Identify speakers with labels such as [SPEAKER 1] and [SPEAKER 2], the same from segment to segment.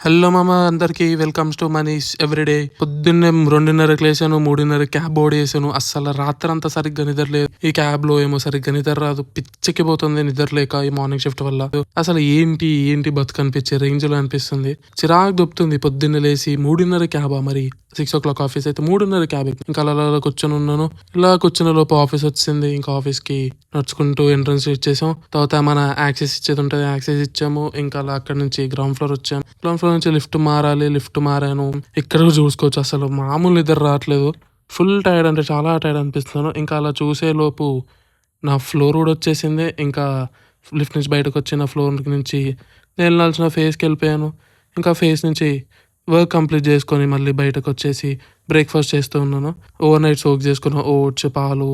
[SPEAKER 1] Hello మామ అందరికి welcomes to Manish everyday. పొద్దున్నే 2:30కి లేసాను, 3:30 క్యాబ్ బోర్డ్ చేశాను. అస్సలు రాత్రంతా సరిగ్గా నిద్రలేదు. ఈ క్యాబ్ లో ఏమో సరిగ్గా నిద్ర రాదు, పిచ్చెక్కిపోతుంది నిద్ర లేక ఈ మార్నింగ్ షిఫ్ట్ వల్ల. అసలు ఏంటి బతుకు అనిపించే రేంజ్ లో అనిపిస్తుంది. చిరాకు దొప్పుతుంది పొద్దున్నే లేసి. 3:30 క్యాబా, మరి 6 o'clock ఆఫీస్ అయితే 3:30 క్యాబ్. ఇంకా అలా కూర్చొని ఉన్నాను. ఇలా కూర్చున్న లోపు ఆఫీస్ వచ్చింది. ఇంకా ఆఫీస్ కి నడుచుకుంటూ ఎంట్రన్స్ ఇచ్చేసాం. తర్వాత మన యాక్సెస్ ఇచ్చేది ఉంటుంది, యాక్సెస్ ఇచ్చాము. ఇంకా అలా అక్కడ నుంచి గ్రౌండ్ ఫ్లోర్ వచ్చాము. గ్రౌండ్ ఫ్లోర్ నుంచి లిఫ్ట్ మారాలి, లిఫ్ట్ మారాను. ఇక్కడ చూసుకోవచ్చు అసలు మామూలు నిద్ర రావట్లేదు. ఫుల్ టైర్డ్, అంటే చాలా టైర్డ్ అనిపిస్తున్నాను. ఇంకా అలా చూసే లోపు నా ఫ్లోర్ కూడా వచ్చేసింది. ఇంకా లిఫ్ట్ నుంచి బయటకు వచ్చి నా ఫ్లోర్ నుంచి నేను వెళ్ళాల్సిన ఫేస్కి వెళ్ళిపోయాను. ఇంకా ఫేస్ నుంచి వర్క్ కంప్లీట్ చేసుకొని మళ్ళీ బయటకు వచ్చేసి బ్రేక్ఫాస్ట్ చేస్తూ ఉన్నాను. ఓవర్ నైట్ సోక్ చేసుకున్న ఓట్స్, పాలు,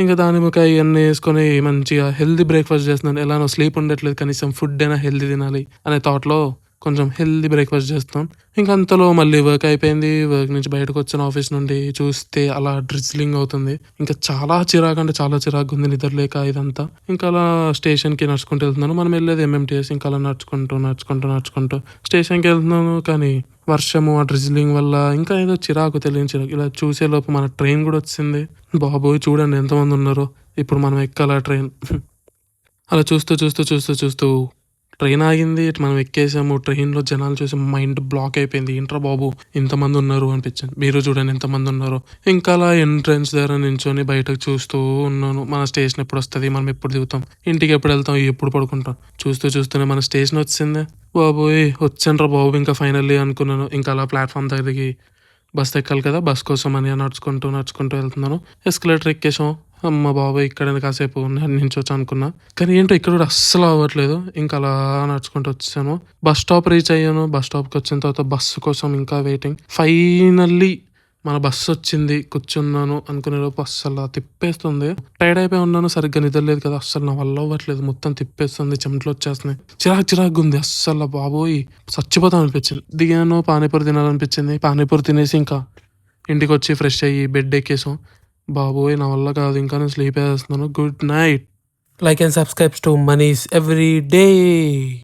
[SPEAKER 1] ఇంకా దానిమ్మకాయ ఇవన్నీ వేసుకొని మంచిగా హెల్దీ బ్రేక్ఫాస్ట్ చేస్తున్నాను. ఎలానో స్లీప్ ఉండట్లేదు, కనీసం ఫుడ్ అయినా హెల్దీ తినాలి అనే థాట్లో కొంచెం హెల్దీ బ్రేక్ఫాస్ట్ చేస్తాం. ఇంకా అంతలో మళ్ళీ వర్క్ అయిపోయింది. వర్క్ నుంచి బయటకు వచ్చిన ఆఫీస్ నుండి చూస్తే అలా డ్రిజ్లింగ్ అవుతుంది. ఇంకా చాలా చిరాకు, అంటే చాలా చిరాకు ఉంది నిద్రలేక ఇదంతా. ఇంకా అలా స్టేషన్కి నడుచుకుంటూ వెళ్తున్నాను. మనం వెళ్ళేది ఎంఎంటీఎస్. ఇంకా అలా నడుచుకుంటూ స్టేషన్కి వెళ్తున్నాను. కానీ వర్షము, ఆ డ్రిజ్లింగ్ వల్ల ఇంకా ఏదో చిరాకు, తెలియని చిరాకు. ఇలా చూసే లోపు మన ట్రైన్ కూడా వచ్చింది. బాబోయ్ చూడండి ఎంతమంది ఉన్నారో. ఇప్పుడు మనం ఎక్కాల ట్రైన్. అలా చూస్తూ ట్రైన్ ఆగింది. మనం ఎక్కేసాము. ట్రైన్లో జనాలు చూసి మైండ్ బ్లాక్ అయిపోయింది. ఏంట్రా బాబు ఇంతమంది ఉన్నారు అనిపించింది. మీరు చూడండి ఎంతమంది ఉన్నారో. ఇంకా అలా ఎంట్రన్స్ దగ్గర నించొని బయటకు చూస్తూ ఉన్నాను. మన స్టేషన్ ఎప్పుడు వస్తుంది, మనం ఎప్పుడు దిగుతాం, ఇంటికి ఎప్పుడు వెళ్తాం, ఎప్పుడు పడుకుంటాం. చూస్తూనే మన స్టేషన్ వచ్చింది. బాబోయ్ వచ్చానురా బాబు ఇంకా ఫైనల్లీ అనుకున్నాను. ఇంకా అలా ప్లాట్ఫామ్ దగ్గరికి బస్ ఎక్కాలి కదా, బస్ కోసం అని నడుచుకుంటూ వెళ్తున్నాను. ఎస్కలేటర్ ఎక్కేసాం. అమ్మ బాబాయ్ ఇక్కడ కాసేపు నించొచ్చు అనుకున్నా, కానీ ఏంటో ఇక్కడ కూడా అస్సలు అవ్వట్లేదు. ఇంకా అలా నడుచుకుంటూ వచ్చాను. బస్ స్టాప్ రీచ్ అయ్యాను. బస్ స్టాప్కి వచ్చిన తర్వాత బస్సు కోసం ఇంకా వెయిటింగ్. ఫైనల్లీ మన బస్సు వచ్చింది. కూర్చున్నాను. అనుకునే లోపు అస్సలు తిప్పేస్తుంది. టైర్డ్ అయిపోయి ఉన్నాను, సరిగ్గా నిద్రలేదు కదా, అస్సలు నా వల్ల అవ్వట్లేదు. మొత్తం తిప్పేస్తుంది, చెమటలు వచ్చేస్తున్నాయి. చిరాకు ఉంది అస్సలు. బాబోయ్ చచ్చిపోతాం అనిపించింది. దిగాను, పానీపూరి తినాలనిపించింది. పానీపూరి తినేసి ఇంకా ఇంటికి వచ్చి ఫ్రెష్ అయ్యి బెడ్ ఎక్కేసాం. బాబోయ్ నా వల్ల కాదు, ఇంకా నేను స్లీప్ వేస్తున్నాను. Good night. Like and subscribe to మనీస్ ఎవ్రీ డే.